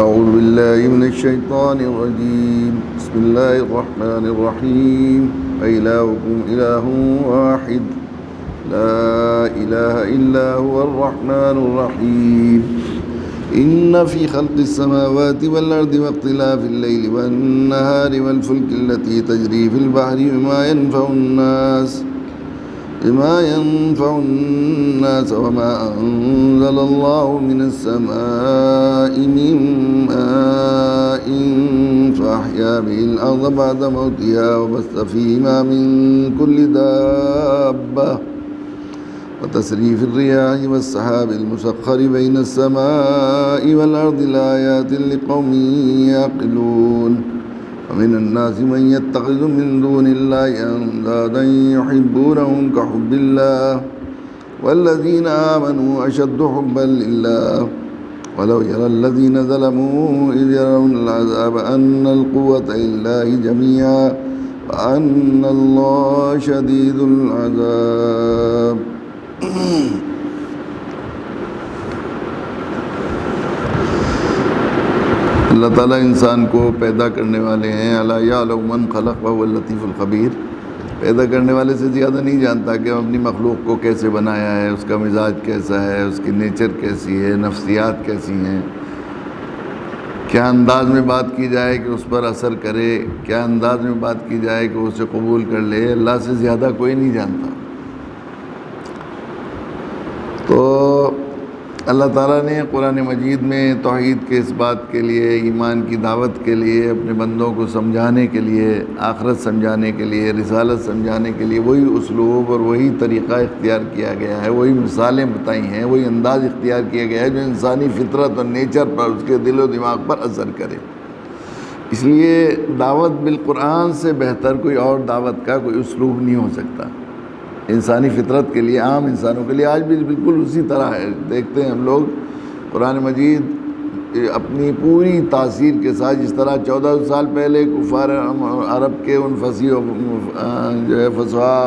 أعوذ بالله من الشيطان الرجيم. بسم الله الرحمن الرحيم. وإلهكم إله واحد لا إله إلا هو الرحمن الرحيم. إن في خلق السماوات والأرض واختلاف الليل والنهار والفلك التي تجري في البحر بما ينفع الناس وما أنزل الله من السماء من ماء فأحيا به الأرض بعد موتها وبث فيها من كل دابة وتصريف الرياح والسحاب المسخر بين السماء والأرض لآيات لقوم يعقلون. ومن الناس من يتخذ من دون الله أندادا يحبونهم كحب الله والذين آمنوا أشد حبا لله ولو يرى الذين ظلموا إذ يرون العذاب أن القوة لله جميعا وأن الله شديد العذاب. اللہ تعالیٰ انسان کو پیدا کرنے والے ہیں. الا یعلم من خلق وهو اللطیف الخبیر. پیدا کرنے والے سے زیادہ نہیں جانتا کہ اپنی مخلوق کو کیسے بنایا ہے، اس کا مزاج کیسا ہے، اس کی نیچر کیسی ہے، نفسیات کیسی ہیں، کیا انداز میں بات کی جائے کہ اس پر اثر کرے، کیا انداز میں بات کی جائے کہ اسے قبول کر لے. اللہ سے زیادہ کوئی نہیں جانتا. تو اللہ تعالیٰ نے قرآن مجید میں توحید کے اس بات کے لیے، ایمان کی دعوت کے لیے، اپنے بندوں کو سمجھانے کے لیے، آخرت سمجھانے کے لیے، رسالت سمجھانے کے لیے وہی اسلوب اور وہی طریقہ اختیار کیا گیا ہے، وہی مثالیں بتائی ہیں، وہی انداز اختیار کیا گیا ہے جو انسانی فطرت اور نیچر پر، اس کے دل و دماغ پر اثر کرے. اس لیے دعوت بالقرآن سے بہتر کوئی اور دعوت کا کوئی اسلوب نہیں ہو سکتا. انسانی فطرت کے لیے، عام انسانوں کے لیے آج بھی بالکل اسی طرح ہے. دیکھتے ہیں ہم لوگ قرآن مجید اپنی پوری تاثیر کے ساتھ، جس طرح 1400 سال پہلے کفار عرب کے ان فصیح جو ہے فصحا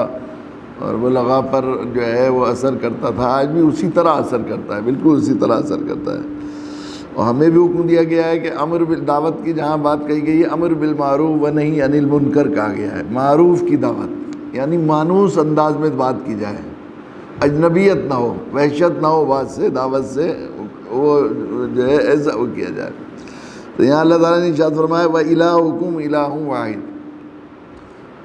اور بلغا پر جو ہے وہ اثر کرتا تھا، آج بھی اسی طرح اثر کرتا ہے، بالکل اسی طرح اثر کرتا ہے. اور ہمیں بھی حکم دیا گیا ہے کہ امر دعوت کی جہاں بات کہی گئی ہے، امر بالمعروف و نہی عن المنکر کہا گیا ہے. معروف کی دعوت یعنی مانوس انداز میں بات کی جائے، اجنبیت نہ ہو، وحشت نہ ہو بات سے، دعوت سے، وہ جو ہے ایسا وہ کیا جائے. تو یہاں اللہ تعالیٰ نے ارشاد فرمایا وَإِلَٰهُكُمْ إِلَٰهٌ وَاحِدٌ.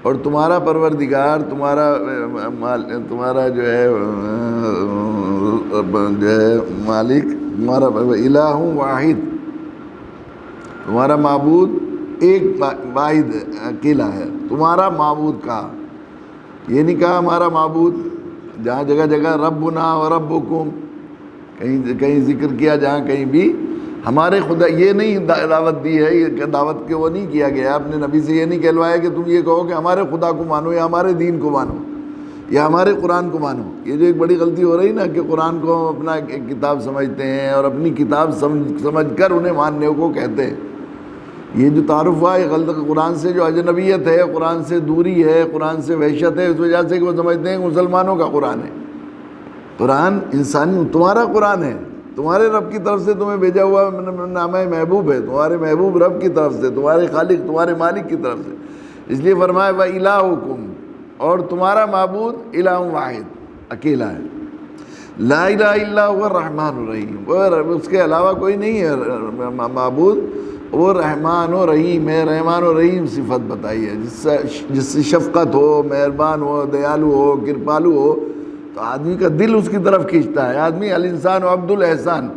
اور تمہارا پروردگار، تمہارا جو ہے مالک، تمہارا الہ واحد، تمہارا معبود ایک واحد اکیلا ہے. تمہارا معبود کہا، یہ نہیں کہا ہمارا معبود. جہاں جگہ جگہ ربنا و ربکم کہیں ذکر کیا، جہاں کہیں بھی ہمارے خدا، یہ نہیں دعوت دی ہے، یہ دعوت کے وہ نہیں کیا گیا. اپنے نبی سے یہ نہیں کہلوایا کہ تم یہ کہو کہ ہمارے خدا کو مانو یا ہمارے دین کو مانو یا ہمارے قرآن کو مانو. یہ جو ایک بڑی غلطی ہو رہی نا کہ قرآن کو اپنا ایک کتاب سمجھتے ہیں اور اپنی کتاب سمجھ کر انہیں ماننے کو کہتے ہیں. یہ جو تعارف ہوا یہ غلط. قرآن سے جو اجنبیت ہے، قرآن سے دوری ہے، قرآن سے وحشت ہے، اس وجہ سے کہ وہ سمجھتے ہیں کہ مسلمانوں کا قرآن ہے. قرآن انسانی، تمہارا قرآن ہے، تمہارے رب کی طرف سے تمہیں بھیجا ہوا نامہ محبوب ہے، تمہارے محبوب رب کی طرف سے، تمہارے خالق، تمہارے مالک کی طرف سے. اس لیے فرمایا وَإِلَٰهُكُمْ، اور تمہارا معبود الہ واحد اکیلا ہے. لا الہ الا هو الرحمن الرحیم، اس کے علاوہ کوئی نہیں ہے معبود. وہ رحمان و رحیم ہے. رحمان و رحیم صفت بتائی ہے جس سے شفقت ہو، مہربان ہو، دیالو ہو، کرپالو ہو، تو آدمی کا دل اس کی طرف کھینچتا ہے. آدمی الانسان عبد الاحسان،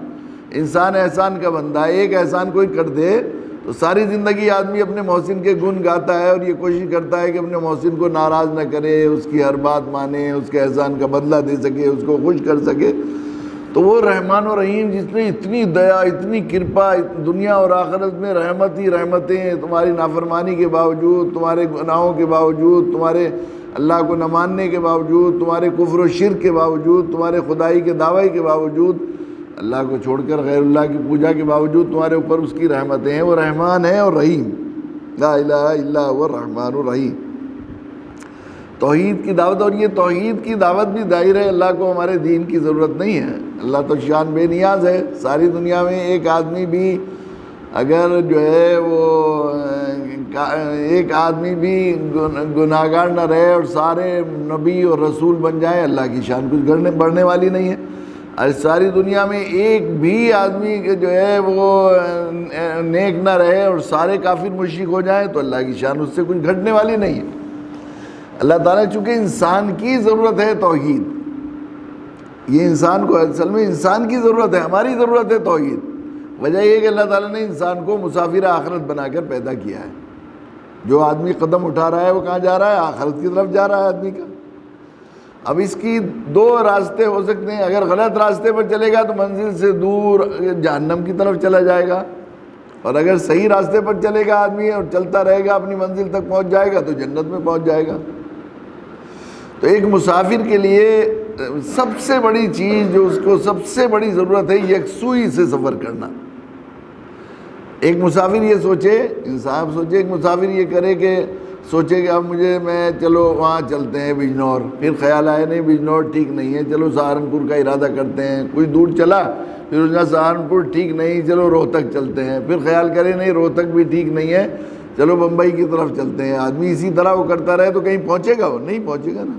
انسان احسان کا بندہ ہے. ایک احسان کوئی کر دے تو ساری زندگی آدمی اپنے محسن کے گن گاتا ہے اور یہ کوشش کرتا ہے کہ اپنے محسن کو ناراض نہ کرے، اس کی ہر بات مانے، اس کے احسان کا بدلہ دے سکے، اس کو خوش کر سکے. تو وہ رحمان و رحیم جس نے اتنی دیا، اتنی کرپا، دنیا اور آخرت میں رحمت ہی رحمتیں، تمہاری نافرمانی کے باوجود، تمہارے گناہوں کے باوجود، تمہارے اللہ کو نہ ماننے کے باوجود، تمہارے کفر و شرک کے باوجود، تمہارے خدائی کے دعوے کے باوجود، اللہ کو چھوڑ کر غیر اللہ کی پوجا کے باوجود تمہارے اوپر اس کی رحمتیں ہیں. وہ رحمان ہے اور رحیم. لا الہ الا هو الرحمن الرحیم. توحید کی دعوت، اور یہ توحید کی دعوت بھی ظاہر ہے اللہ کو ہمارے دین کی ضرورت نہیں ہے. اللہ تو شان بے نیاز ہے. ساری دنیا میں ایک آدمی بھی اگر جو ہے وہ ایک آدمی بھی گناہگار نہ رہے اور سارے نبی اور رسول بن جائیں، اللہ کی شان کچھ بڑھنے والی نہیں ہے۔ اور ساری دنیا میں ایک بھی آدمی جو ہے وہ نیک نہ رہے اور سارے کافر مشرک ہو جائیں تو اللہ کی شان اس سے کچھ گھٹنے والی نہیں ہے۔ اللہ تعالیٰ چونکہ انسان کی ضرورت ہے توحید، یہ انسان کو اصل میں انسان کی ضرورت ہے، ہماری ضرورت ہے توحید۔ وجہ یہ کہ اللہ تعالیٰ نے انسان کو مسافر آخرت بنا کر پیدا کیا ہے۔ جو آدمی قدم اٹھا رہا ہے وہ کہاں جا رہا ہے؟ آخرت کی طرف جا رہا ہے آدمی کا۔ اب اس کی دو راستے ہو سکتے ہیں، اگر غلط راستے پر چلے گا تو منزل سے دور جہنم کی طرف چلا جائے گا، اور اگر صحیح راستے پر چلے گا آدمی اور چلتا رہے گا اپنی منزل تک پہنچ جائے گا تو جنت میں پہنچ جائے گا۔ تو ایک مسافر کے لیے سب سے بڑی چیز جو اس کو سب سے بڑی ضرورت ہے یکسوئی سے سفر کرنا۔ ایک مسافر یہ سوچے، انسان سوچے، ایک مسافر یہ کرے کہ سوچے کہ اب میں چلو وہاں چلتے ہیں بجنور، پھر خیال آیا نہیں بجنور ٹھیک نہیں ہے، چلو سہارنپور کا ارادہ کرتے ہیں، کچھ دور چلا، پھر اس نے سہارنپور ٹھیک نہیں، چلو روہتک چلتے ہیں، پھر خیال کرے نہیں روہتک بھی ٹھیک نہیں ہے، چلو بمبئی کی طرف چلتے ہیں۔ آدمی اسی طرح وہ کرتا رہے تو کہیں پہنچے گا؟ وہ نہیں پہنچے گا نا۔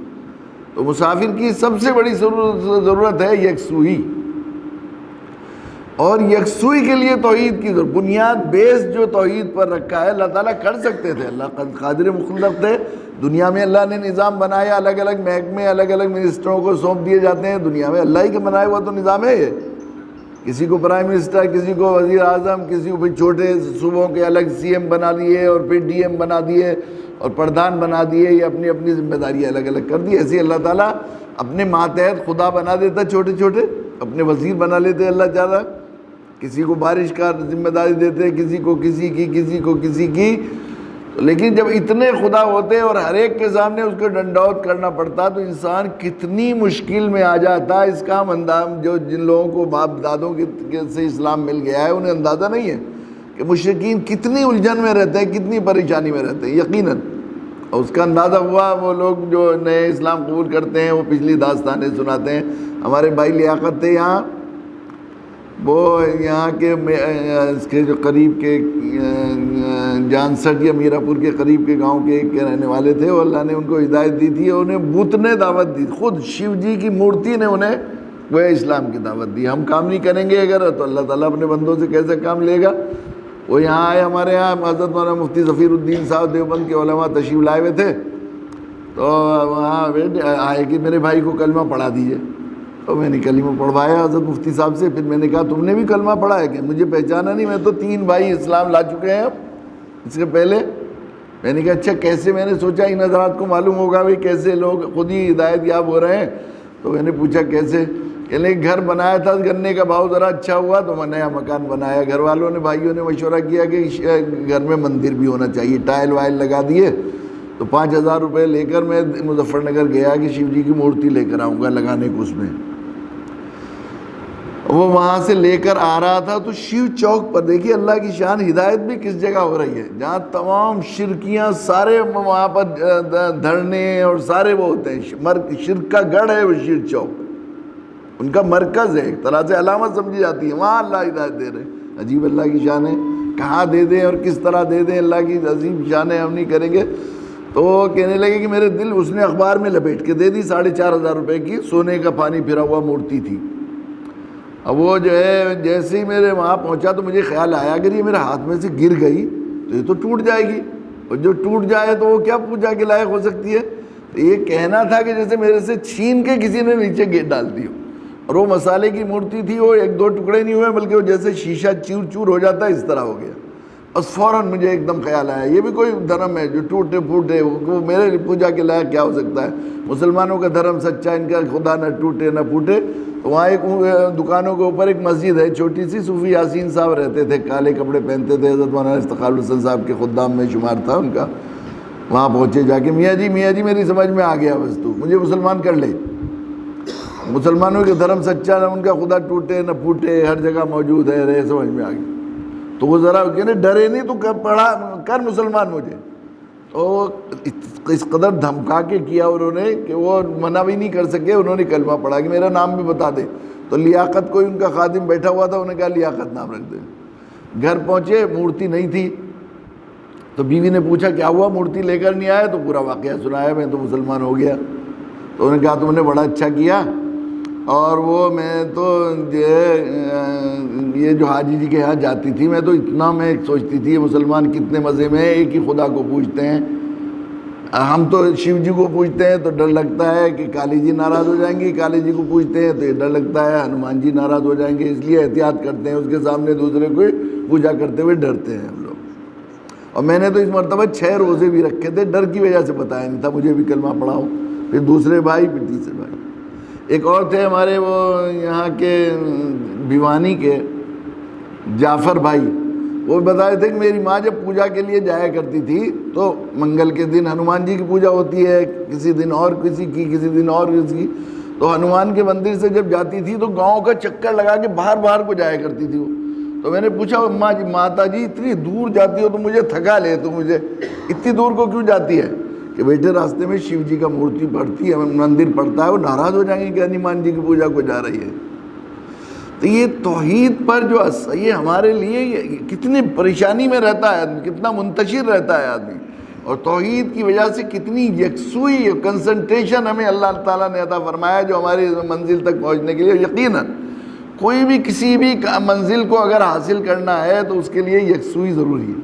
تو مسافر کی سب سے بڑی ضرورت ہے یکسوئی، اور یکسوئی کے لیے توحید کی ضرورت، بنیاد بیس جو توحید پر رکھا ہے۔ اللہ تعالیٰ کر سکتے تھے، اللہ قادر مطلق تھے، دنیا میں اللہ نے نظام بنایا، الگ الگ محکمے الگ الگ منسٹروں کو سونپ دیے جاتے ہیں، دنیا میں اللہ ہی کے بنایا ہوا تو نظام ہے یہ۔ کسی کو پرائم منسٹر، کسی کو وزیر اعظم، کسی کو پھر چھوٹے صوبوں کے الگ سی ایم بنا دیے اور پھر ڈی ایم بنا دیے اور پردھان بنا دیے، یہ اپنی اپنی ذمہ داریاں الگ الگ کر دی۔ ایسے اللہ تعالیٰ اپنے ماتحت خدا بنا دیتا، چھوٹے چھوٹے اپنے وزیر بنا لیتے اللہ تعالیٰ، کسی کو بارش کا ذمہ داری دیتے، کسی کو کسی کی، کسی کو کسی کی۔ لیکن جب اتنے خدا ہوتے اور ہر ایک کے سامنے اس کو ڈنڈوت کرنا پڑتا تو انسان کتنی مشکل میں آ جاتا۔ اس کا انداز جو جن لوگوں کو باپ دادوں سے اسلام مل گیا ہے انہیں اندازہ نہیں ہے کہ مشرکین کتنی الجھن میں رہتے ہیں، کتنی پریشانی میں رہتے ہیں یقیناً۔ اور اس کا اندازہ ہوا وہ لوگ جو نئے اسلام قبول کرتے ہیں وہ پچھلی داستانیں سناتے ہیں۔ ہمارے بھائی لیاقت تھے یہاں، وہ یہاں کے اس کے جو قریب کے جانسٹ یا میرا پور کے قریب کے گاؤں کے رہنے والے تھے، اور اللہ نے ان کو ہدایت دی تھی، اور انہیں بت نے دعوت دی، خود شیو جی کی مورتی نے انہیں وہ اسلام کی دعوت دی۔ ہم کام نہیں کریں گے اگر تو اللہ تعالیٰ اپنے بندوں سے کیسے کام لے گا۔ وہ یہاں آئے ہمارے یہاں، حضرت مولانا مفتی ظفیر الدین صاحب دیوبند کے علماء تشریف لائے ہوئے تھے، تو وہاں آئے کہ میرے بھائی کو کلمہ پڑھا دیجیے۔ تو میں نے کلمہ پڑھوایا حضرت مفتی صاحب سے، پھر میں نے کہا تم نے بھی کلمہ پڑھا ہے کہ مجھے پہچانا نہیں، میں تو 3 بھائی اسلام لا چکے ہیں اب اس کے پہلے۔ میں نے کہا اچھا کیسے؟ میں نے سوچا ان حضرات کو معلوم ہوگا بھائی کیسے لوگ خود ہی ہدایت یاب ہو رہے ہیں، تو میں نے پوچھا کیسے؟ کہ گھر بنایا تھا، گنے کا بھاؤ ذرا اچھا ہوا تو میں نیا مکان بنایا، گھر والوں نے بھائیوں نے مشورہ کیا کہ گھر میں مندر بھی ہونا چاہیے، ٹائل وائل لگا دیے، تو 5000 روپے لے کر میں مظفر نگر گیا کہ شیو جی کی مورتی لے کر آؤں گا لگانے کو اس میں۔ وہ وہاں سے لے کر آ رہا تھا تو شیو چوک پر دیکھیے اللہ کی شان، ہدایت بھی کس جگہ ہو رہی ہے جہاں تمام شرکیاں سارے وہاں پر دھرنے اور سارے وہ ہوتے ہیں، شرک کا گڑھ ہے وہ شیو چوک، ان کا مرکز ہے، ایک طرح سے علامت سمجھی جاتی ہے، وہاں اللہ ہدایت دے رہے ہیں۔ عجیب اللہ کی شان ہے، کہاں دے دیں اور کس طرح دے دیں، اللہ کی عظیم شان ہے، ہم نہیں کریں گے۔ تو کہنے لگے کہ میرے دل، اس نے اخبار میں لپیٹ کے دے دی، 4500 روپے کی سونے کا پانی پھرا ہوا مورتی تھی۔ اب وہ جو ہے جیسے ہی میرے وہاں پہنچا تو مجھے خیال آیا اگر یہ میرے ہاتھ میں سے گر گئی تو یہ تو ٹوٹ جائے گی، اور جو ٹوٹ جائے تو وہ کیا پوجا کے لائق ہو سکتی ہے؟ تو یہ کہنا تھا کہ جیسے میرے سے چھین کے کسی نے نیچے گر ڈال دی ہو، اور وہ مسالے کی مورتی تھی، وہ 1-2 ٹکڑے نہیں ہوئے بلکہ وہ جیسے شیشہ چور چور ہو جاتا ہے اس طرح ہو گیا۔ بس فوراً مجھے ایک دم خیال آیا یہ بھی کوئی دھرم ہے جو ٹوٹے پھوٹے، وہ میرے لیے پوجا کے لائق کیا ہو سکتا ہے؟ مسلمانوں کا دھرم سچا، ان کا خدا نہ ٹوٹے نہ پھوٹے۔ تو وہاں ایک دکانوں کے اوپر ایک مسجد ہے چھوٹی سی، صوفی یاسین صاحب رہتے تھے، کالے کپڑے پہنتے تھے، حضرت مولانا افتخار الحسن صاحب کے خدام میں شمار تھا ان کا۔ وہاں پہنچے جا کے میاں جی میری سمجھ میں آ گیا، بس تو مجھے مسلمان کر لے، مسلمانوں کے دھرم سچا نہ ان کا خدا ٹوٹے نہ پھوٹے، ہر جگہ موجود ہے، رہے سمجھ میں آ گیا۔ تو وہ ذرا کہنے ڈرے نہیں تو پڑھا کر مسلمان مجھے، تو اس قدر دھمکا کے کیا انہوں نے کہ وہ منع بھی نہیں کر سکے، انہوں نے کلمہ پڑھا کہ میرا نام بھی بتا دے۔ تو لیاقت کوئی ان کا خادم بیٹھا ہوا تھا، انہوں نے کہا لیاقت نام رکھ دے۔ گھر پہنچے مورتی نہیں تھی، تو بیوی نے پوچھا کیا ہوا مورتی لے کر نہیں آیا؟ تو پورا واقعہ سنایا، میں تو مسلمان ہو گیا۔ تو انہوں نے کہا تم نے بڑا اچھا کیا، اور وہ میں تو یہ جو حاجی جی کے یہاں جاتی تھی، میں تو اتنا میں سوچتی تھی یہ مسلمان کتنے مزے میں ایک ہی خدا کو پوجتے ہیں، ہم تو شیو جی کو پوجتے ہیں تو ڈر لگتا ہے کہ کالی جی ناراض ہو جائیں گی، کالی جی کو پوجتے ہیں تو یہ ڈر لگتا ہے ہنومان جی ناراض ہو جائیں گے، اس لیے احتیاط کرتے ہیں، اس کے سامنے دوسرے کو پوجا کرتے ہوئے ڈرتے ہیں ہم لوگ۔ اور میں نے تو اس مرتبہ 6 روزے بھی رکھے تھے، ڈر کی وجہ سے بتایا نہیں تھا مجھے بھی کلمہ پڑھاؤ، پھر دوسرے بھائی، پھر تیسرے بھائی۔ ایک اور تھے ہمارے وہ یہاں کے بھیوانی کے جعفر بھائی، وہ بتائے تھے کہ میری ماں جب پوجا کے لیے جایا کرتی تھی تو منگل کے دن ہنومان جی کی پوجا ہوتی ہے، کسی دن اور کسی کی، کسی دن اور کسی کی، تو ہنومان کے مندر سے جب جاتی تھی تو گاؤں کا چکر لگا کے باہر باہر کو جایا کرتی تھی وہ۔ تو میں نے پوچھا اماں جی، ماتا جی اتنی دور جاتی ہو تو مجھے تھکا لے، تو مجھے اتنی دور کو کیوں جاتی ہے؟ کہ بیٹے راستے میں شیو جی کا مورتی پڑتی ہے، مندر پڑتا ہے، وہ ناراض ہو جائیں گے کہ ہنومان جی کی پوجا کو جا رہی ہے۔ تو یہ توحید پر جو یہ ہمارے لیے کتنی پریشانی میں رہتا ہے آدمی، کتنا منتشر رہتا ہے آدمی، اور توحید کی وجہ سے کتنی یکسوئی کنسنٹریشن ہمیں اللہ تعالیٰ نے عطا فرمایا جو ہماری منزل تک پہنچنے کے لیے۔ یقیناً کوئی بھی کسی بھی منزل کو اگر حاصل کرنا ہے تو اس کے لیے یکسوئی ضروری ہے۔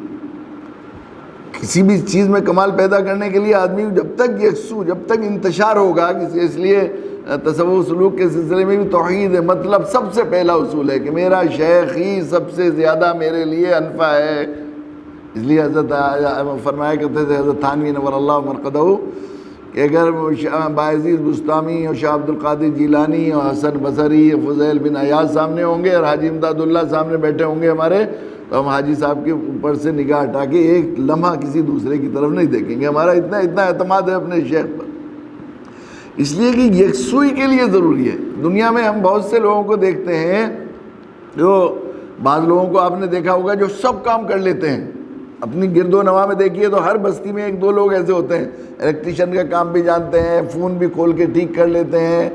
کسی بھی چیز میں کمال پیدا کرنے کے لیے آدمی جب تک یکسو، جب تک انتشار ہوگا کسی، اس لیے تصوف سلوک کے سلسلے میں بھی توحید ہے، مطلب سب سے پہلا اصول ہے کہ میرا شیخ ہی سب سے زیادہ میرے لیے انفع ہے۔ اس لیے حضرت فرمایا کرتے تھے حضرت تھانوی نور اللہ مرقدہ کہ اگر بایزید بستامی اور شاہ عبد القادر جیلانی اور حسن بصری اور فضیل بن عیاض سامنے ہوں گے اور حاجی امداد اللہ سامنے بیٹھے ہوں گے ہمارے، تو ہم حاجی صاحب کے اوپر سے نگاہ ہٹا کے ایک لمحہ کسی دوسرے کی طرف نہیں دیکھیں گے، ہمارا اتنا اعتماد ہے اپنے شیخ پر۔ اس لیے کہ یکسوئی کے لیے ضروری ہے۔ دنیا میں ہم بہت سے لوگوں کو دیکھتے ہیں، جو بعض لوگوں کو آپ نے دیکھا ہوگا جو سب کام کر لیتے ہیں، اپنی گرد و نواح میں دیکھیے تو ہر بستی میں 1-2 لوگ ایسے ہوتے ہیں، الیکٹریشین کا کام بھی جانتے ہیں، فون بھی کھول کے ٹھیک کر لیتے ہیں،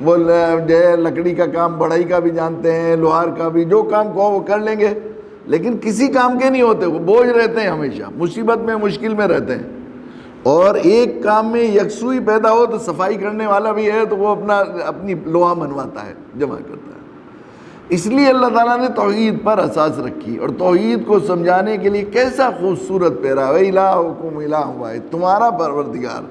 وہ جو ہے لکڑی کا کام بڑھائی کا بھی جانتے ہیں، لوہار کا بھی، جو کام کہو وہ کر لیں گے، لیکن کسی کام کے نہیں ہوتے، وہ بوجھ رہتے ہیں، ہمیشہ مصیبت میں مشکل میں رہتے ہیں۔ اور ایک کام میں یکسوئی پیدا ہو تو صفائی کرنے والا بھی ہے تو وہ اپنی لوہا منواتا ہے، جمع کرتا ہے۔ اس لیے اللہ تعالیٰ نے توحید پر اساس رکھی، اور توحید کو سمجھانے کے لیے کیسا خوبصورت پیرا ہے، الہکم الہ واحد، تمہارا پروردگار،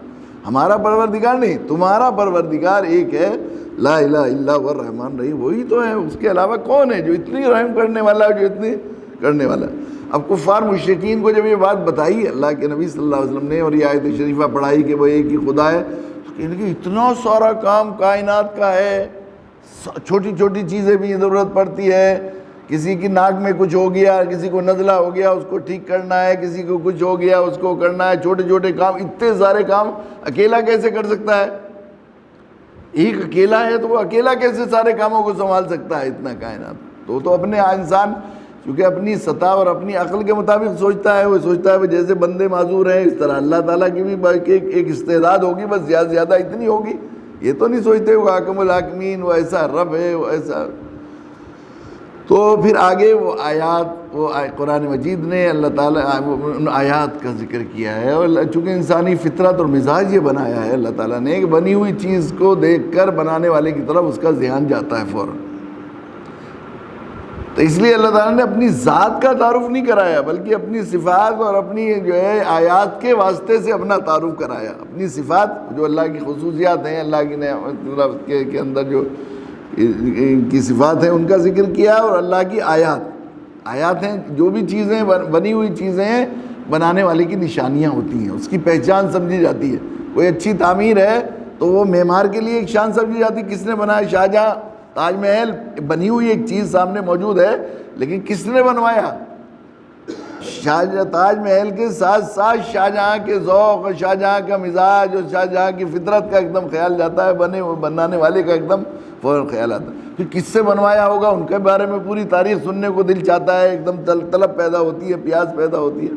ہمارا پروردگار نہیں، تمہارا پروردگار ایک ہے، لا الہ الا هو الرحمن الرحیم، وہی تو ہے، اس کے علاوہ کون ہے جو اتنی رحم کرنے والا ہے، جو اتنی کرنے والا ہے۔ اب کفار مشرکین کو جب یہ بات بتائی اللہ کے نبی صلی اللہ علیہ وسلم نے اور یہ آیت شریفہ پڑھائی کہ وہ ایک ہی خدا ہے، تو کہنے کہ اتنا سارا کام کائنات کا ہے، چھوٹی چھوٹی چیزیں بھی ضرورت پڑتی ہے، کسی کی ناک میں کچھ ہو گیا، کسی کو نزلہ ہو گیا اس کو ٹھیک کرنا ہے، کسی کو کچھ ہو گیا اس کو کرنا ہے، چھوٹے چھوٹے کام، اتنے سارے کام اکیلا کیسے کر سکتا ہے؟ ایک اکیلا ہے تو وہ اکیلا کیسے سارے کاموں کو سنبھال سکتا ہے اتنا کائنات؟ تو اپنے انسان چونکہ اپنی سطح اور اپنی عقل کے مطابق سوچتا ہے، وہ سوچتا ہے وہ جیسے بندے معذور ہیں اس طرح اللہ تعالیٰ کی بھی ایک استعداد ہوگی، بس زیادہ سے زیادہ اتنی ہوگی، یہ تو نہیں سوچتے وہ حاکم الحاکمین، وہ ایسا رب ہے، وہ ایسا۔ تو پھر آگے وہ آیات، وہ قرآن مجید نے اللہ تعالیٰ ان آیات کا ذکر کیا ہے، اور چونکہ انسانی فطرت اور مزاج یہ بنایا ہے اللہ تعالیٰ نے کہ بنی ہوئی چیز کو دیکھ کر بنانے والے کی طرف اس کا ذہن جاتا ہے فوراً، تو اس لیے اللہ تعالیٰ نے اپنی ذات کا تعارف نہیں کرایا بلکہ اپنی صفات اور اپنی جو ہے آیات کے واسطے سے اپنا تعارف کرایا۔ اپنی صفات جو اللہ کی خصوصیات ہیں، اللہ کی نعمت کے اندر جو ان کی صفات ہیں ان کا ذکر کیا، اور اللہ کی آیات ہیں، جو بھی چیزیں بنی ہوئی چیزیں ہیں بنانے والے کی نشانیاں ہوتی ہیں، اس کی پہچان سمجھی جاتی ہے۔ کوئی اچھی تعمیر ہے تو وہ معمار کے لیے ایک شان سمجھی جاتی، کس نے بنایا؟ شاہجہاں، تاج محل بنی ہوئی ایک چیز سامنے موجود ہے لیکن کس نے بنوایا؟ تاج محل کے ساتھ ساتھ شاہجہاں کے ذوق اور شاہجہاں کا مزاج اور شاہجہاں کی فطرت کا ایک دم خیال جاتا ہے، بنانے والے کا ایک دم فوراً خیال آتا ہے۔ پھر کس سے بنوایا ہوگا ان کے بارے میں پوری تاریخ سننے کو دل چاہتا ہے، ایک دم طلب پیدا ہوتی ہے، پیاس پیدا ہوتی ہے۔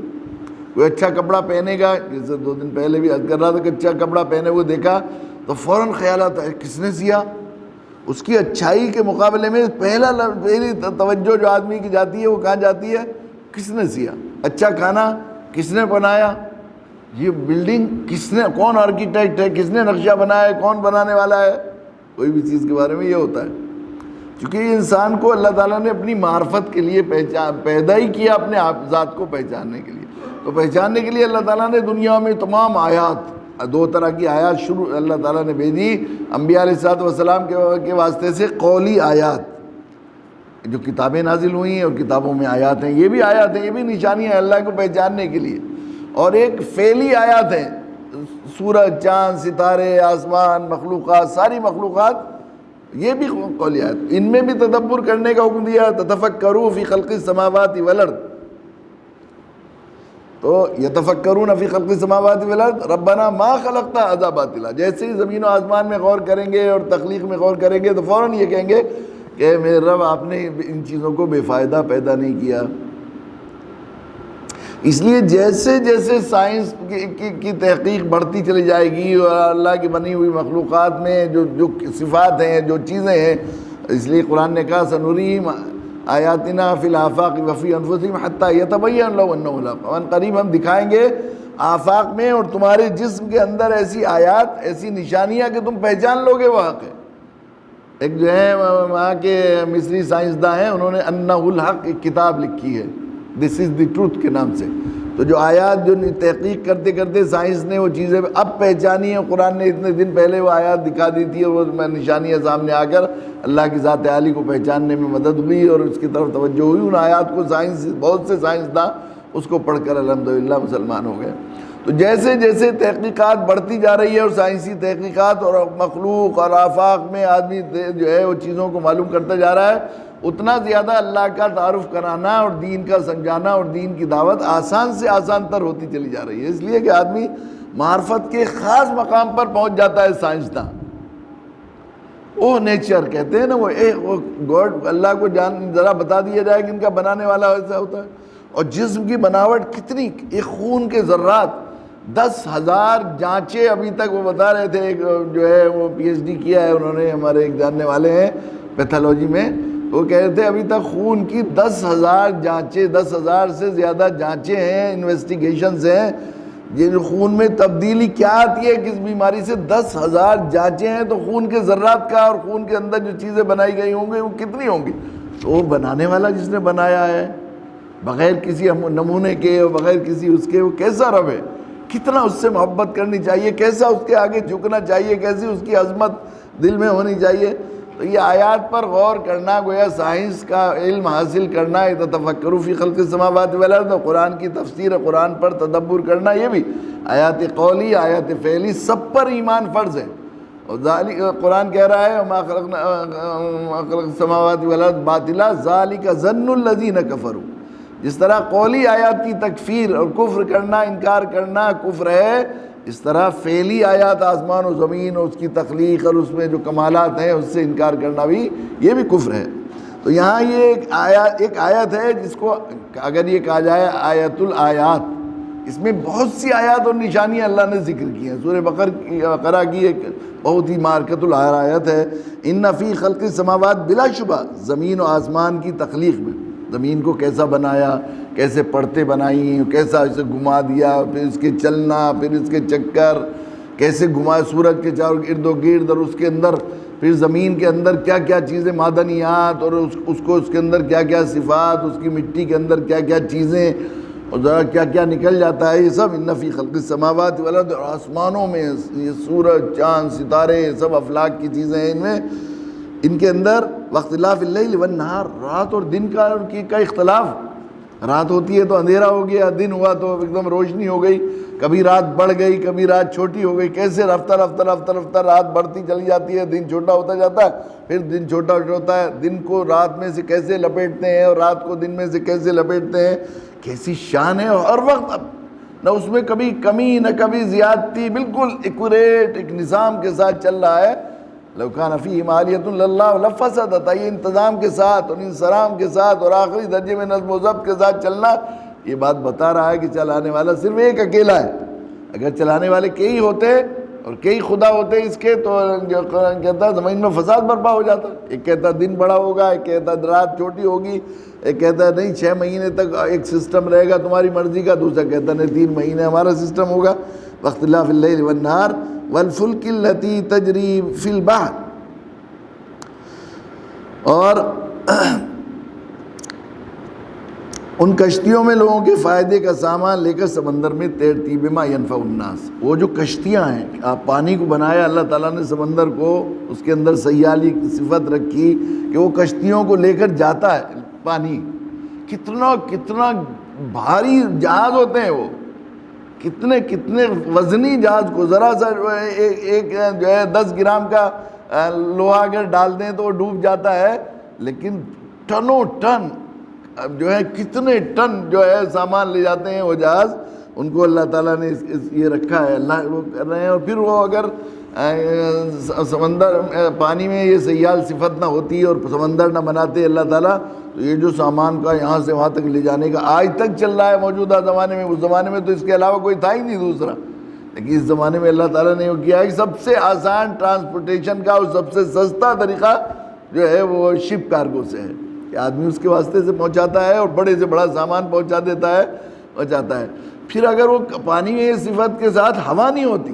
کوئی اچھا کپڑا پہنے گا، جیسے 2 دن پہلے بھی عرض کر رہا تھا کہ اچھا کپڑا پہنے ہوئے دیکھا تو فوراً خیال آتا ہے کس نے سیا؟ اس کی اچھائی کے مقابلے میں پہلی توجہ جو آدمی کی جاتی ہے وہ کہاں جاتی ہے؟ کس نے سیا؟ اچھا کھانا کس نے بنایا؟ یہ بلڈنگ کس نے، کون آرکیٹیکٹ ہے، کس نے نقشہ بنایا ہے، کون بنانے والا ہے؟ کوئی بھی چیز کے بارے میں یہ ہوتا ہے، کیونکہ یہ انسان کو اللہ تعالیٰ نے اپنی معرفت کے لیے پیدا ہی کیا، اپنے ذات کو پہچاننے کے لیے. تو پہچاننے کے لیے اللہ تعالیٰ نے دنیا میں تمام آیات، دو طرح کی آیات شروع اللہ تعالیٰ نے بھیجی انبیاء علیہ السلام کے واسطے سے. قولی آیات جو کتابیں نازل ہوئی ہیں اور کتابوں میں آیات ہیں، یہ بھی آیات ہیں، یہ بھی نشانیاں ہیں اللہ کو پہچاننے کے لیے. اور ایک فعلی آیات ہیں، سورج، چاند، ستارے، آسمان، مخلوقات، ساری مخلوقات، یہ بھی قولی آیات. ان میں بھی تدبر کرنے کا حکم دیا. تتفکروا فی خلق السماوات والارض، تو یتفکرون فی خلق السماوات والارض ربنا ما خلقت ھذا باطلا. جیسے ہی زمین و آسمان میں غور کریں گے اور تخلیق میں غور کریں گے تو فوراً یہ کہیں گے کہ میرے رب آپ نے ان چیزوں کو بے فائدہ پیدا نہیں کیا. اس لیے جیسے جیسے سائنس کی تحقیق بڑھتی چلی جائے گی اور اللہ کی بنی ہوئی مخلوقات میں جو صفات ہیں، جو چیزیں ہیں، اس لیے قرآن نے کہا سنریم آیاتنا فی الآفاق وفی انفسہم حتی یتبین لہم انہ الحق. ان قریب ہم دکھائیں گے آفاق میں اور تمہارے جسم کے اندر ایسی آیات، ایسی نشانیاں کہ تم پہچان لو گے وہ حق ہے. ایک جو ہے وہاں کے مصری سائنسداں ہیں، انہوں نے انہ الحق ایک کتاب لکھی ہے، دس از دی ٹروتھ کے نام سے. تو جو آیات جو تحقیق کرتے کرتے سائنس نے وہ چیزیں اب پہچانی ہیں، قرآن نے اتنے دن پہلے وہ آیات دکھا دی تھی اور وہ نشانیاں سامنے آ کر اللہ کی ذات عالی کو پہچاننے میں مدد ہوئی اور اس کی طرف توجہ ہوئی. ان آیات کو بہت سے سائنسداں اس کو پڑھ کر الحمدللہ مسلمان ہو گئے. تو جیسے جیسے تحقیقات بڑھتی جا رہی ہے اور سائنسی تحقیقات اور مخلوق اور آفاق میں آدمی جو ہے وہ چیزوں کو معلوم کرتا جا رہا ہے، اتنا زیادہ اللہ کا تعارف کرانا اور دین کا سمجھانا اور دین کی دعوت آسان سے آسان تر ہوتی چلی جا رہی ہے. اس لیے کہ آدمی معرفت کے خاص مقام پر پہنچ جاتا ہے سائنسداں. وہ نیچر کہتے ہیں نا، وہ گاڈ، اللہ کو ذرا بتا دیا جائے کہ ان کا بنانے والا ایسا ہوتا ہے. اور جسم کی بناوٹ کتنی، ایک خون کے ذرات 10,000 جانچیں ابھی تک وہ بتا رہے تھے. ایک جو ہے وہ پی ایچ ڈی کیا ہے انہوں نے، ہمارے ایک جاننے والے ہیں پیتھولوجی میں، وہ کہہ رہے تھے ابھی تک خون کی 10,000 جانچیں، 10,000 سے زیادہ جانچیں ہیں، انویسٹیگیشنز ہیں. یہ خون میں تبدیلی کیا آتی ہے کس بیماری سے، 10,000 جانچیں ہیں. تو خون کے ذرات کا اور خون کے اندر جو چیزیں بنائی گئی ہوں گی وہ کتنی ہوں گی. تو وہ بنانے والا جس نے بنایا ہے بغیر کسی نمونے کے اور بغیر کسی اس کے، وہ کیسا رب ہے، کتنا اس سے محبت کرنی چاہیے، کیسا اس کے آگے جھکنا چاہیے، کیسی اس کی عظمت دل میں ہونی چاہیے. تو یہ آیات پر غور کرنا، گویا سائنس کا علم حاصل کرنا، تفکروا فی خلق السماوات والارض، قرآن کی تفسیر، قرآن پر تدبر کرنا، یہ بھی آیات قولی، آیات فعلی، سب پر ایمان فرض ہے. اور قرآن کہہ رہا ہے وما خلق السماوات والارض باطلا ذالک ظن الذین کفروا. جس طرح قولی آیات کی تکفیر اور کفر کرنا، انکار کرنا کفر ہے، اس طرح فعلی آیات آسمان و زمین اور اس کی تخلیق اور اس میں جو کمالات ہیں اس سے انکار کرنا بھی، یہ بھی کفر ہے. تو یہاں یہ ایک آیت ہے جس کو اگر یہ کہا جائے آیت الآیات، اس میں بہت سی آیات اور نشانیاں اللہ نے ذکر کی ہیں. سورہ بقرہ کی ایک بہت ہی مارکت الآیت ہے، ان فی خلق السماوات، بلا شبہ زمین و آسمان کی تخلیق میں، زمین کو کیسا بنایا، کیسے پرتیں بنائی، کیسا اسے گھما دیا، پھر اس کے چلنا، پھر اس کے چکر کیسے گھمائے سورج کے چاروں ارد و گرد، اور اس کے اندر پھر زمین کے اندر کیا کیا چیزیں، معدنیات، اور اس کو اس کے اندر کیا کیا صفات، اس کی مٹی کے اندر کیا کیا چیزیں اور ذرا کیا کیا نکل جاتا ہے. یہ سب ان فی خلق السماوات والارض، اور آسمانوں میں یہ سورج، چاند، ستارے، سب افلاک کی چیزیں ہیں. ان کے اندر واختلاف اللیل والنہار، رات اور دن کا اختلاف. رات ہوتی ہے تو اندھیرا ہو گیا، دن ہوا تو ایک دم روشنی ہو گئی، کبھی رات بڑھ گئی، کبھی رات چھوٹی ہو گئی. کیسے رفتہ رفتہ رفتہ رفتہ رات بڑھتی چلی جاتی ہے، دن چھوٹا ہوتا جاتا ہے، پھر دن چھوٹا ہوتا ہے. دن کو رات میں سے کیسے لپیٹتے ہیں اور رات کو دن میں سے کیسے لپیٹتے ہیں، کیسی شان ہے. ہر وقت نہ اس میں کبھی کمی نہ کبھی زیادتی، بالکل ایکوریٹ ایک نظام کے ساتھ چل رہا ہے. لو کان فیہم آلیۃ الا اللہ لفسدتا، یہ انتظام کے ساتھ اور انصرام کے ساتھ اور آخری درجے میں نظم و ضبط کے ساتھ چلنا، یہ بات بتا رہا ہے کہ چلانے والا صرف ایک اکیلا ہے. اگر چلانے والے کئی ہوتے اور کئی خدا ہوتے اس کے، تو جو کہتا ہے زمین میں فساد برپا ہو جاتا. ایک کہتا ہے دن بڑا ہوگا، ایک کہتا ہے رات چھوٹی ہوگی، ایک کہتا ہے نہیں 6 مہینے تک ایک سسٹم رہے گا تمہاری مرضی کا، دوسرا کہتا ہے نہیں 3 مہینے ہمارا سسٹم ہوگا. واختلاف اللیل والنہار والفلک التی تجری فی البحر. اور ان کشتیوں میں لوگوں کے فائدے کا سامان لے کر سمندر میں تیرتی بما ینفع الناس. وہ جو کشتیاں ہیں، آپ پانی کو بنایا اللہ تعالیٰ نے سمندر کو، اس کے اندر سیالی کی صفت رکھی کہ وہ کشتیوں کو لے کر جاتا ہے پانی. کتنا بھاری جہاز ہوتے ہیں وہ، کتنے وزنی جہاز کو ذرا سا ایک جو ہے 10 گرام کا لوہا اگر ڈال دیں تو وہ ڈوب جاتا ہے. لیکن ٹنوں ٹن جو ہے، کتنے ٹن جو ہے سامان لے جاتے ہیں وہ جہاز. ان کو اللہ تعالیٰ نے یہ رکھا ہے، اللہ وہ کر رہے ہیں. اور پھر وہ اگر سمندر پانی میں یہ سیال صفت نہ ہوتی اور سمندر نہ بناتے اللہ تعالیٰ، تو یہ جو سامان کا یہاں سے وہاں تک لے جانے کا آج تک چل رہا ہے موجودہ زمانے میں. اس زمانے میں تو اس کے علاوہ کوئی تھا ہی نہیں دوسرا، لیکن اس زمانے میں اللہ تعالیٰ نے وہ کیا ہے کہ سب سے آسان ٹرانسپورٹیشن کا اور سب سے سستا طریقہ جو ہے وہ شپ کارگو سے ہے، کہ آدمی اس کے واسطے سے پہنچاتا ہے اور بڑے سے بڑا سامان پہنچا دیتا ہے، پہنچاتا ہے. پھر اگر وہ پانی میں یہ صفت کے ساتھ ہوا نہیں ہوتی،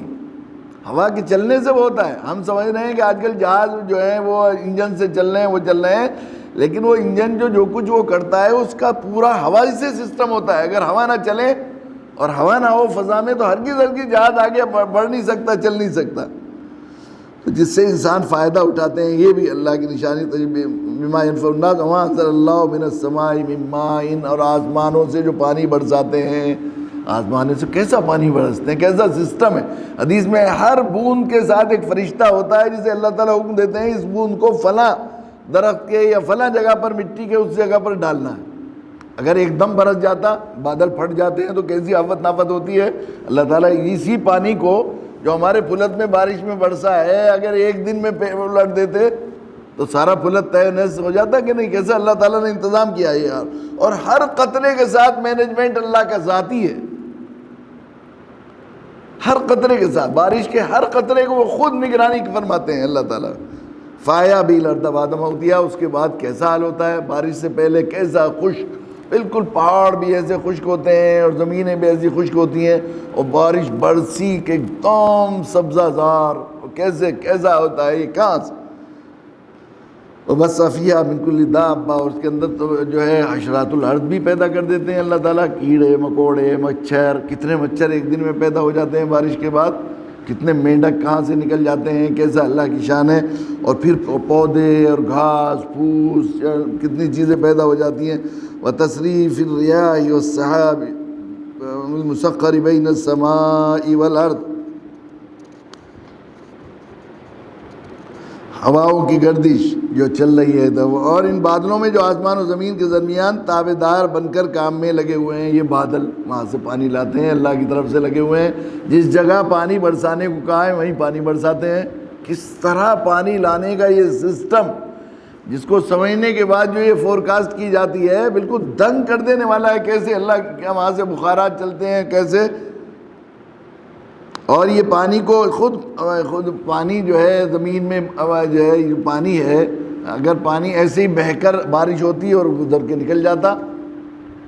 ہوا کے چلنے سے وہ ہوتا ہے. ہم سمجھ رہے ہیں کہ آج کل جہاز جو ہیں وہ انجن سے چل رہے ہیں، وہ چل رہے ہیں، لیکن وہ انجن جو کچھ وہ کرتا ہے اس کا پورا ہوا سے سسٹم ہوتا ہے. اگر ہوا نہ چلے اور ہوا نہ ہو فضا میں تو ہرگز جہاز آگے بڑھ نہیں سکتا، چل نہیں سکتا. تو جس سے انسان فائدہ اٹھاتے ہیں، یہ بھی اللہ کی نشانی. بما ينفع الناس وما انزل اللہ من السماء من ماء. اور آسمانوں سے جو پانی برساتے ہیں، آسمانوں سے کیسا پانی برستے ہیں، کیسا سسٹم ہے. حدیث میں ہر بوند کے ساتھ ایک فرشتہ ہوتا ہے جسے اللہ تعالیٰ حکم دیتے ہیں اس بوند کو فلاں درخت کے یا فلاں جگہ پر، مٹی کے اس جگہ پر ڈالنا ہے. اگر ایک دم برس جاتا، بادل پھٹ جاتے ہیں تو کیسی آفت نافت ہوتی ہے. اللہ تعالیٰ اسی پانی کو جو ہمارے پھلت میں بارش میں برسا ہے، اگر ایک دن میں الٹ دیتے تو سارا پھلت تہہ نحس ہو جاتا کہ نہیں. کیسے اللہ تعالیٰ نے انتظام کیا ہے یار. اور ہر قطرے کے ساتھ مینجمنٹ اللہ کا ذاتی ہے، ہر قطرے کے ساتھ، بارش کے ہر قطرے کو وہ خود نگرانی فرماتے ہیں اللہ تعالیٰ. فایا بھی الارض بعد موتہا. اس کے بعد کیسا حال ہوتا ہے، بارش سے پہلے کیسا خشک، بالکل پہاڑ بھی ایسے خشک ہوتے ہیں اور زمینیں بھی ایسی خشک ہوتی ہیں، اور بارش برسی کے ایک دم سبزہ زار. کیسا ہوتا ہے یہ، کہاں سے. وبث فیہا من کل دابہ. اور اس کے اندر تو جو ہے حشرات الارض بھی پیدا کر دیتے ہیں اللہ تعالیٰ، کیڑے مکوڑے مچھر. کتنے مچھر ایک دن میں پیدا ہو جاتے ہیں بارش کے بعد، کتنے مینڈک کہاں سے نکل جاتے ہیں. کیسا اللہ کی شان ہے. اور پھر پودے اور گھاس پھوس، کتنی چیزیں پیدا ہو جاتی ہیں. وتصریف الریاح والسحاب المسخر بین السماء والارض. ہواؤں کی گردش جو چل رہی ہے، اور ان بادلوں میں جو آسمان و زمین کے درمیان تابع دار بن کر کام میں لگے ہوئے ہیں. یہ بادل وہاں سے پانی لاتے ہیں، اللہ کی طرف سے لگے ہوئے ہیں. جس جگہ پانی برسانے کو کہا ہے وہیں پانی برساتے ہیں. کس طرح پانی لانے کا یہ سسٹم، جس کو سمجھنے کے بعد جو یہ فورکاسٹ کی جاتی ہے، بالکل دنگ کر دینے والا ہے. کیسے اللہ کے وہاں سے بخارات چلتے ہیں، کیسے. اور یہ پانی کو خود پانی جو ہے زمین میں جو ہے یہ پانی ہے، اگر پانی ایسے ہی بہہ کر بارش ہوتی اور گزر کے نکل جاتا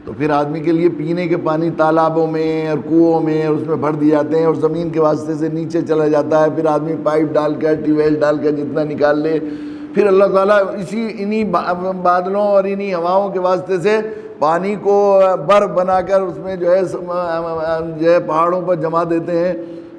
تو پھر آدمی کے لیے پینے کے پانی تالابوں میں اور کنوؤں میں اس میں بھر دیے جاتے ہیں اور زمین کے واسطے سے نیچے چلا جاتا ہے. پھر آدمی پائپ ڈال کر ٹیوب ویل ڈال کر جتنا نکال لے. پھر اللہ تعالیٰ انہی بادلوں اور انہی ہواؤں کے واسطے سے پانی کو برف بنا کر اس میں جو ہے پہاڑوں پر جما دیتے ہیں،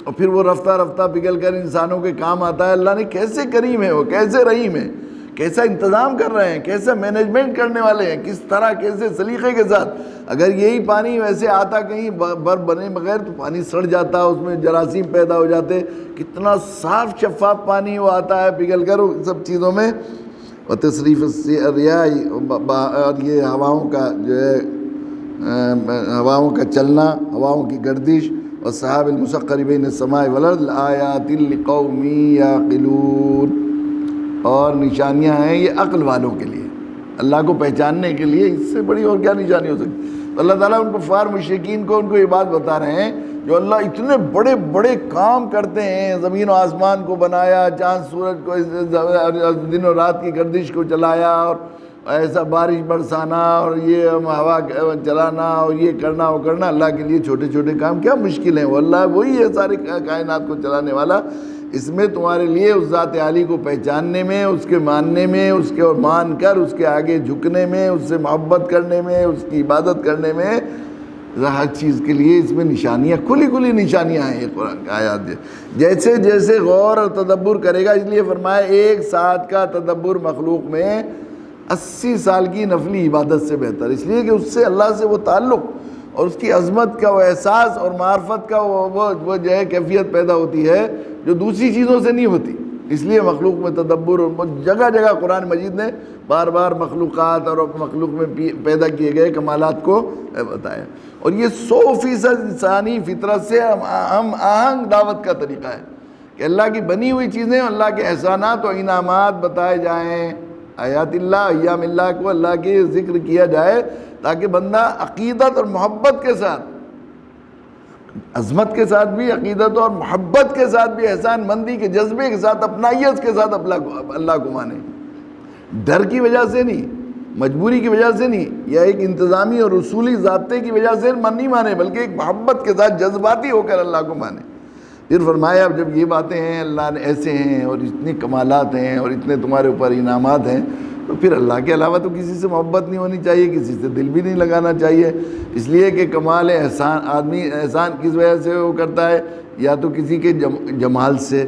اور پھر وہ رفتہ رفتہ پگھل کر انسانوں کے کام آتا ہے. اللہ نے کیسے کریم ہے، وہ کیسے رحیم ہے، کیسا انتظام کر رہے ہیں، کیسا مینجمنٹ کرنے والے ہیں، کس طرح کیسے سلیقے کے ساتھ. اگر یہی پانی ویسے آتا کہیں برف بنے بغیر تو پانی سڑ جاتا، اس میں جراثیم پیدا ہو جاتے. کتنا صاف شفاف پانی وہ آتا ہے پگھل کر سب چیزوں میں. اور تصریف الریاح، اور یہ ہواؤں کا جو ہے ہواؤں کا چلنا، ہواؤں کی گردش. والسحاب المسخر بین السماء والارض لآیات لقوم یعقلون. اور نشانیاں ہیں یہ عقل والوں کے لیے، اللہ کو پہچاننے کے لیے. اس سے بڑی اور کیا نشانی ہو سکتی. اللہ تعالیٰ ان کفار مشرکین کو ان کو یہ بات بتا رہے ہیں جو اللہ اتنے بڑے بڑے کام کرتے ہیں، زمین و آسمان کو بنایا، چاند سورج کو، دن و رات کی گردش کو چلایا، اور ایسا بارش برسانا، اور یہ ہوا چلانا، اور یہ کرنا وہ کرنا، اللہ کے لیے چھوٹے چھوٹے کام کیا مشکل ہیں؟ وہ اللہ وہی ہے ساری کائنات کو چلانے والا۔ اس میں تمہارے لیے اس ذات عالی کو پہچاننے میں، اس کے ماننے میں، اس کے اور مان کر اس کے آگے جھکنے میں، اس سے محبت کرنے میں، اس کی عبادت کرنے میں، ہر چیز کے لیے اس میں نشانیاں، کھلی کھلی نشانیاں ہیں یہ قرآن کی آیات۔ جیسے جیسے غور اور تدبر کرے گا، اس لیے فرمایا ایک ساتھ کا تدبر مخلوق میں 80 سال کی نفلی عبادت سے بہتر، اس لیے کہ اس سے اللہ سے وہ تعلق اور اس کی عظمت کا وہ احساس اور معرفت کا وہ جو ہے کیفیت پیدا ہوتی ہے جو دوسری چیزوں سے نہیں ہوتی۔ اس لیے مخلوق میں تدبر، اور جگہ جگہ قرآن مجید نے بار بار مخلوقات اور مخلوق میں پیدا کیے گئے کمالات کو بتایا، اور یہ 100% انسانی فطرت سے ہم آہنگ دعوت کا طریقہ ہے کہ اللہ کی بنی ہوئی چیزیں، اللہ کے احسانات و انعامات بتائے جائیں، آیات اللہ، ایام اللہ کو اللہ کے ذکر کیا جائے، تاکہ بندہ عقیدت اور محبت کے ساتھ، عظمت کے ساتھ بھی، عقیدت اور محبت کے ساتھ بھی، احسان مندی کے جذبے کے ساتھ، اپنائیت کے ساتھ اللہ کو مانے، ڈر کی وجہ سے نہیں، مجبوری کی وجہ سے نہیں، یا ایک انتظامی اور اصولی ضابطے کی وجہ سے نہیں مانے، بلکہ ایک محبت کے ساتھ جذباتی ہو کر اللہ کو مانے۔ پھر فرمایا اب جب یہ باتیں ہیں، اللہ نے ایسے ہیں اور اتنے کمالات ہیں اور اتنے تمہارے اوپر انعامات ہیں، تو پھر اللہ کے علاوہ تو کسی سے محبت نہیں ہونی چاہیے، کسی سے دل بھی نہیں لگانا چاہیے، اس لیے کہ کمال احسان، آدمی احسان کس وجہ سے وہ کرتا ہے؟ یا تو کسی کے جمال سے،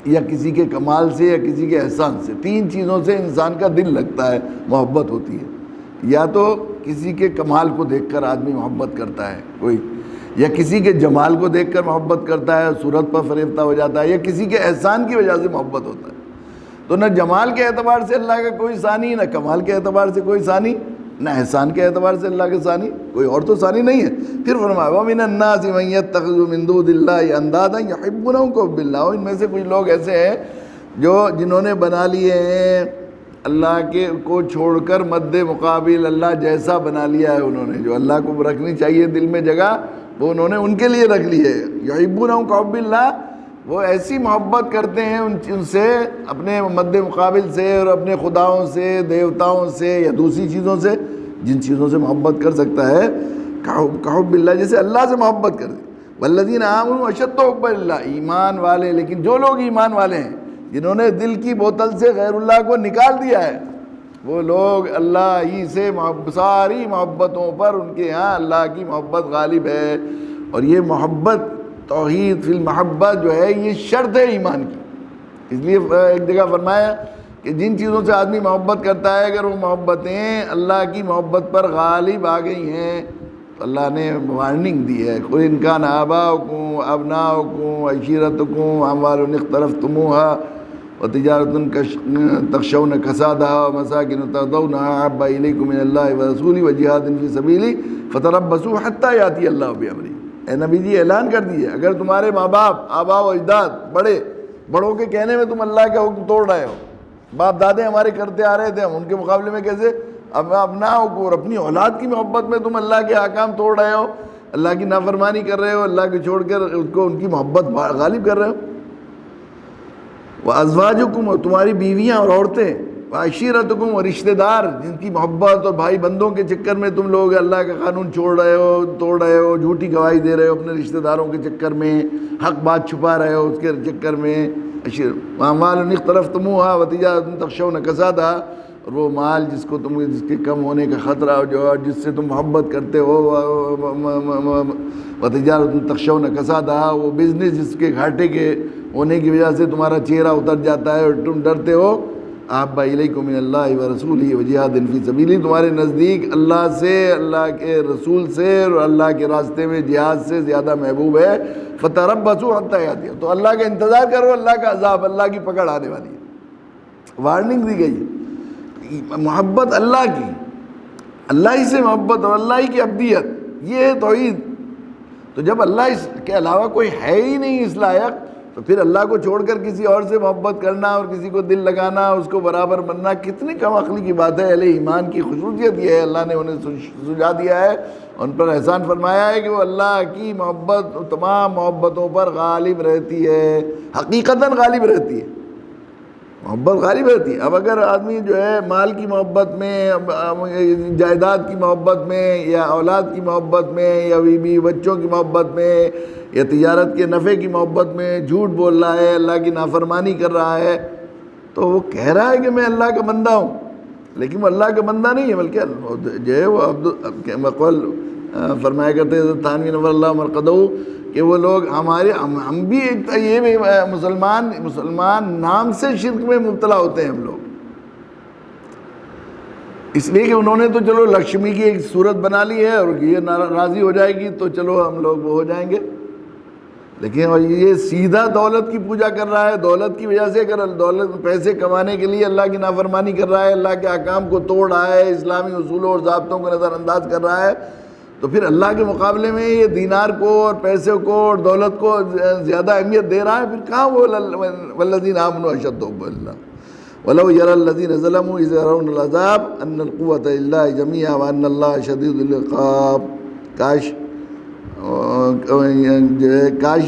یا کسی کے کمال سے، یا کسی کے احسان سے۔ تین چیزوں سے انسان کا دل لگتا ہے، محبت ہوتی ہے۔ یا تو کسی کے کمال کو دیکھ کر آدمی محبت کرتا ہے کوئی، یا کسی کے جمال کو دیکھ کر محبت کرتا ہے، صورت پر فریفتہ ہو جاتا ہے، یا کسی کے احسان کی وجہ سے محبت ہوتا ہے۔ تو نہ جمال کے اعتبار سے اللہ کا کوئی ثانی، نہ کمال کے اعتبار سے کوئی ثانی، نہ احسان کے اعتبار سے اللہ کے ثانی، کوئی اور تو ثانی نہیں ہے۔ پھر فرمایا وَمِنَ النَّاسِ مَن يَتَّخِذُ مِن دُونِ اللَّهِ أَندَادًا يُحِبُّونَهُمْ كَحُبِّ اللَّهِ، ان میں سے کچھ لوگ ایسے ہیں جنہوں نے بنا لیے ہیں اللہ کے کو چھوڑ کر مد مقابل اللہ جیسا بنا لیا ہے، انہوں نے جو اللہ کو رکھنی چاہیے دل میں جگہ، وہ انہوں نے ان کے لیے رکھ لی ہے۔ يُحِبُّونَهُمْ كَحُبِّ اللَّهِ، وہ ایسی محبت کرتے ہیں ان سے، اپنے مد مقابل سے اور اپنے خداؤں سے، دیوتاؤں سے، یا دوسری چیزوں سے، جن چیزوں سے محبت کر سکتا ہے، کحب اللہ، جیسے اللہ سے محبت کر دی۔ والذین آمنوا اشد حبا للہ، ایمان والے، لیکن جو لوگ ایمان والے ہیں جنہوں نے دل کی بوتل سے غیر اللہ کو نکال دیا ہے، وہ لوگ اللہ ہی سے ساری محبتوں پر ان کے ہاں اللہ کی محبت غالب ہے۔ اور یہ محبت، توحید فی المحبت جو ہے، یہ شرط ہے ایمان کی۔ اس لیے ایک جگہ فرمایا کہ جن چیزوں سے آدمی محبت کرتا ہے، اگر وہ محبتیں اللہ کی محبت پر غالب آ گئی ہیں تو اللہ نے وارننگ دی ہے، قُلْ إِنْ كَانَ آبَاؤُكُمْ وَأَبْنَاؤُكُمْ وَعَشِيرَتُكُمْ وَأَمْوَالٌ اقْتَرَفْتُمُوهَا وَتِجَارَةٌ تَخْشَوْنَ كَسَادَهَا وَمَسَاكِنُ تَرْضَوْنَهَا أَحَبَّ إِلَيْكُم مِّنَ اللَّهِ وَرَسُولِهِ وَجِهَادٍ فِي سَبِيلِهِ فَتَرَبَّصُوا حَتَّىٰ يَأْتِيَ اللَّهُ بِأَمْرِهِ۔ اے نبی جی اعلان کر دیے، اگر تمہارے ماں باپ، آبا و اجداد، بڑوں کے کہنے میں تم اللہ کا حکم توڑ رہے ہو، باپ دادے ہمارے کرتے آ رہے تھے، ہم ان کے مقابلے میں کیسے؟ اب اپناؤں کو اور اپنی اولاد کی محبت میں تم اللہ کے احکام توڑ رہے ہو، اللہ کی نافرمانی کر رہے ہو، اللہ کو چھوڑ کر اس کو، ان کی محبت غالب کر رہے ہو۔ وَأَزْوَاجُكُمْ، اور تمہاری بیویاں اور عورتیں، وَعَشِيرَتُكُمْ، اور رشتہ دار جن کی محبت اور بھائی بندوں کے چکر میں تم لوگ اللہ کا قانون چھوڑ رہے ہو، توڑ رہے ہو، جھوٹی گواہی دے رہے ہو اپنے رشتہ داروں کے چکر میں، حق بات چھپا رہے ہو اس کے چکر میں۔ وَأَمْوَالٌ اقْتَرَفْتُمُوهَا وَتِجَارَةٌ تَخْشَوْنَ كَسَادَهَا، اور وہ مال جس کو تم، جس کے کم ہونے کا خطرہ جو جس سے تم محبت کرتے ہو، وَتِجَارَةٌ تَخْشَوْنَ كَسَادَهَا، وہ بزنس جس کے گھاٹے کے ہونے کی وجہ سے تمہارا چہرہ اتر جاتا ہے اور تم ڈرتے ہو، أَحَبَّ إِلَيْكُم مِّنَ اللَّهِ وَرَسُولِهِ وَجِهَادٍ فِي سَبِيلِهِ، تمہارے نزدیک اللہ سے، اللہ کے رسول سے اور اللہ کے راستے میں جہاد سے زیادہ محبوب ہے۔ فَتَرَبَّصُوا حَتَّىٰ يَأْتِيَ، تو اللہ کا انتظار کرو، اللہ کا عذاب، اللہ کی پکڑ آنے والی ہے، وارننگ دی گئی ہے۔ محبت اللہ کی، اللہ ہی سے محبت اور اللہ ہی کی عبدیت، یہ ہے توحید۔ تو جب اللہ اس کے علاوہ کوئی ہے ہی نہیں اس لائق، تو پھر اللہ کو چھوڑ کر کسی اور سے محبت کرنا اور کسی کو دل لگانا، اس کو برابر بننا، کتنی کم عقلی کی بات ہے۔ اہل ایمان کی خصوصیت یہ ہے، اللہ نے انہیں سجا دیا ہے، ان پر احسان فرمایا ہے کہ وہ اللہ کی محبت تمام محبتوں پر غالب رہتی ہے، حقیقتاً غالب رہتی ہے، محبت غالب رہتی ہے۔ اب اگر آدمی جو ہے مال کی محبت میں، جائیداد کی محبت میں، یا اولاد کی محبت میں، یا بیوی بچوں کی محبت میں، یا تجارت کے نفع کی محبت میں جھوٹ بول رہا ہے، اللہ کی نافرمانی کر رہا ہے، تو وہ کہہ رہا ہے کہ میں اللہ کا بندہ ہوں، لیکن وہ اللہ کا بندہ نہیں ہے، بلکہ جو ہے وہ مقبول فرمایا کرتے ہیں تھانوی نور اللہ مرقدہ کہ وہ لوگ ہم بھی یہ بھی مسلمان نام سے شرک میں مبتلا ہوتے ہیں ہم لوگ، اس لیے کہ انہوں نے تو چلو لکشمی کی ایک صورت بنا لی ہے اور یہ راضی ہو جائے گی تو چلو ہم لوگ وہ ہو جائیں گے، لیکن یہ سیدھا دولت کی پوجا کر رہا ہے، دولت کی وجہ سے اگر دولت پیسے کمانے کے لیے اللہ کی نافرمانی کر رہا ہے، اللہ کے احکام کو توڑ رہا ہے، اسلامی اصولوں اور ضابطوں کو نظر انداز کر رہا ہے، تو پھر اللہ کے مقابلے میں یہ دینار کو اور پیسے کو اور دولت کو زیادہ اہمیت دے رہا ہے، پھر کہاں وہ والذین آمنوا اشد حبا للہ ولو یری الذین ظلموا اذ یرون العذاب ان القوۃ للہ جمیعا وان اللہ شدید العقاب۔ کاش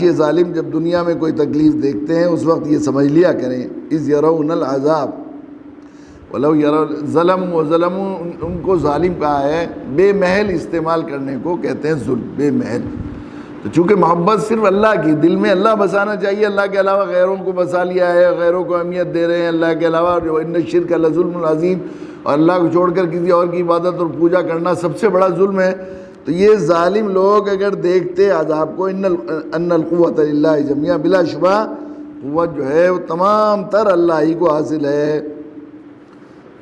یہ ظالم جب دنیا میں کوئی تکلیف دیکھتے ہیں اس وقت یہ سمجھ لیا کریں، اذ یرون العذاب، ولو ظلم و ظلم، ان کو ظالم کہا ہے، بے محل استعمال کرنے کو کہتے ہیں ظلم، بے محل۔ تو چونکہ محبت صرف اللہ کی، دل میں اللہ بسانا چاہیے، اللہ کے علاوہ غیروں کو بسا لیا ہے، غیروں کو اہمیت دے رہے ہیں اللہ کے علاوہ، جو ان الشرک لظلم عظیم، اور اللہ کو چھوڑ کر کسی اور کی عبادت اور پوجا کرنا سب سے بڑا ظلم ہے۔ تو یہ ظالم لوگ اگر دیکھتے عذاب کو، ان القوۃ للہ جمیعا، بلا شبہ قوت جو ہے وہ تمام تر اللہ ہی کو حاصل ہے،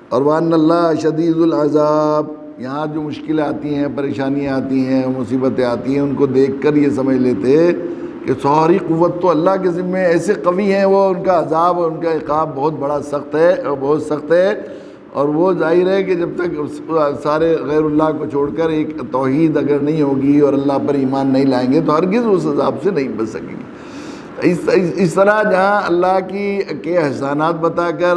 اور وان اللہ شدید العذاب، یہاں جو مشکلیں آتی ہیں، پریشانیاں آتی ہیں، مصیبتیں آتی ہیں، ان کو دیکھ کر یہ سمجھ لیتے کہ ساری قوت تو اللہ کے ذمہ، ایسے قوی ہیں وہ، ان کا عذاب اور ان کا عقاب بہت بڑا سخت ہے، اور بہت سخت ہے، اور وہ ظاہر ہے کہ جب تک سارے غیر اللہ کو چھوڑ کر ایک توحید اگر نہیں ہوگی اور اللہ پر ایمان نہیں لائیں گے تو ہرگز اس عذاب سے نہیں بچ سکیں گے۔ اس طرح جہاں اللہ کے احسانات بتا کر،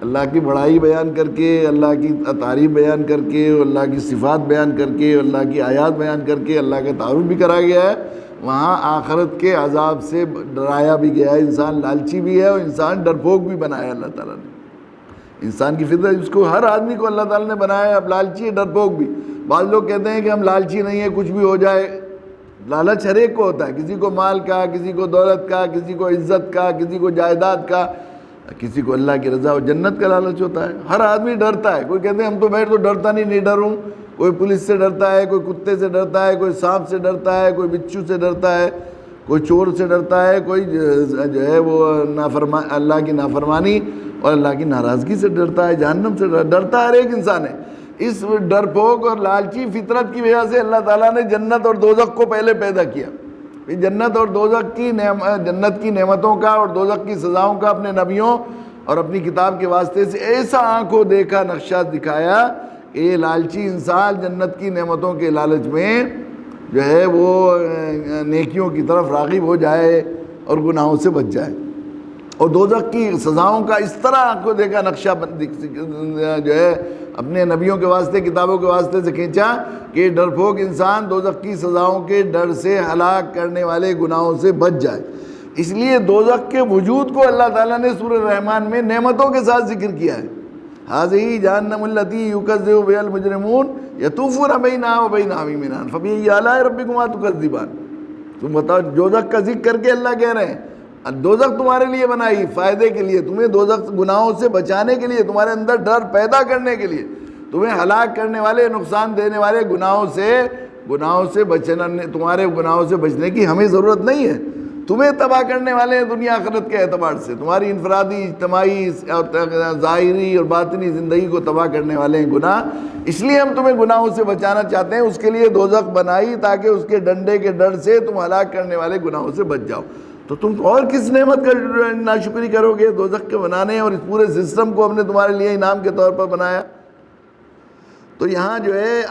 اللہ کی بڑائی بیان کر کے، اللہ کی تعریف بیان کر کے، اللہ کی صفات بیان کر کے، اللہ کی آیات بیان کر کے اللہ کا تعارف بھی کرا گیا ہے، وہاں آخرت کے عذاب سے ڈرایا بھی گیا ہے۔ انسان لالچی بھی ہے اور انسان ڈرپوک بھی بنایا ہے اللہ تعالیٰ نے، انسان کی فطرت، اس کو ہر آدمی کو اللہ تعالیٰ نے بنایا ہے، اب لالچی ہے، ڈرپوک بھی۔ بعض لوگ کہتے ہیں کہ ہم لالچی نہیں ہیں، کچھ بھی ہو جائے، لالچ ہر ایک کو ہوتا ہے، کسی کو مال کا، کسی کو دولت کا، کسی کو عزت کا، کسی کو جائیداد کا، کسی کو اللہ کی رضا اور جنت کا لالچ ہوتا ہے۔ ہر آدمی ڈرتا ہے، کوئی کہتے ہیں ہم تو میں تو ڈرتا نہیں ڈروں، کوئی پولیس سے ڈرتا ہے، کوئی کتے سے ڈرتا ہے، کوئی سانپ سے ڈرتا ہے، کوئی بچھو سے ڈرتا ہے، کوئی چور سے ڈرتا ہے، کوئی جو ہے وہ اللہ کی نافرمانی اور اللہ کی ناراضگی سے ڈرتا ہے، جہنم سے ڈرتا ہے، ہر ایک انسان ہے۔ اس ڈرپوک اور لالچی فطرت کی وجہ سے اللہ تعالیٰ نے جنت اور دوزخ کو پہلے پیدا کیا، پھر جنت اور دوزخ کی جنت کی نعمتوں کا اور دوزخ کی سزاؤں کا اپنے نبیوں اور اپنی کتاب کے واسطے سے ایسا آنکھوں دیکھا نقشہ دکھایا کہ یہ لالچی انسان جنت کی نعمتوں کے لالچ میں جو ہے وہ نیکیوں کی طرف راغب ہو جائے اور گناہوں سے بچ جائے، اور دوزخ کی سزاؤں کا اس طرح آنکھوں دیکھا نقشہ جو ہے اپنے نبیوں کے واسطے، کتابوں کے واسطے سے کھینچا کہ ڈرپوک انسان دوزخ کی سزاؤں کے ڈر سے ہلاک کرنے والے گناہوں سے بچ جائے۔ اس لیے دوزخ کے وجود کو اللہ تعالیٰ نے سورہ الرحمن میں نعمتوں کے ساتھ ذکر کیا ہے، هذه جہنم التی یکذب بها المجرمون یطوفون بینہا وبین حمیم آن فبأی آلاء ربکما تکذبان۔ تم بتاؤ، دوزخ کا ذکر کر کے اللہ کہہ رہے ہیں دوزخ تمہارے لیے بنائی، فائدے کے لیے، تمہیں دوزخ گناہوں سے بچانے کے لیے، تمہارے اندر ڈر پیدا کرنے کے لیے، تمہیں ہلاک کرنے والے، نقصان دینے والے گناہوں سے بچنا، تمہارے گناہوں سے بچنے کی ہمیں ضرورت نہیں ہے، تمہیں تباہ کرنے والے ہیں دنیا آخرت کے اعتبار سے، تمہاری انفرادی، اجتماعی، ظاہری اور باطنی زندگی کو تباہ کرنے والے ہیں گناہ، اس لیے ہم تمہیں گناہوں سے بچانا چاہتے ہیں، اس کے لیے دوزخ بنائی تاکہ اس کے ڈنڈے کے ڈر سے تم ہلاک کرنے والے گناہوں سے بچ جاؤ۔ تو تم اور کس نعمت کا ناشکری کرو گے؟ دوزخ کے بنانے اور اس پورے سسٹم کو ہم نے تمہارے لیے انعام کے طور پر بنایا۔ تو یہاں جو ہے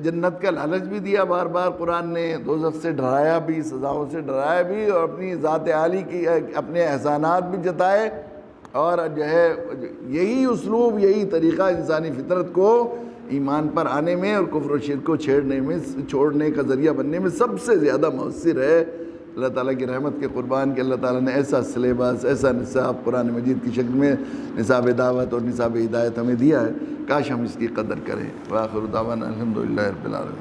جنت کا لالچ بھی دیا بار بار قرآن نے، دوزخ سے ڈرایا بھی، سزاؤں سے ڈرایا بھی، اور اپنی ذات عالی کی اپنے احسانات بھی جتائے، اور جو ہے یہی اسلوب، یہی طریقہ انسانی فطرت کو ایمان پر آنے میں اور کفر و شرک کو چھوڑنے کا ذریعہ بننے میں سب سے زیادہ مؤثر ہے۔ اللہ تعالیٰ کی رحمت کے قربان کہ اللہ تعالیٰ نے ایسا سلیبس، ایسا نصاب قرآن مجید کی شکل میں، نصاب دعوت اور نصاب ہدایت ہمیں دیا ہے، کاش ہم اس کی قدر کریں۔ وآخر دعوانا الحمدللہ رب العالمین۔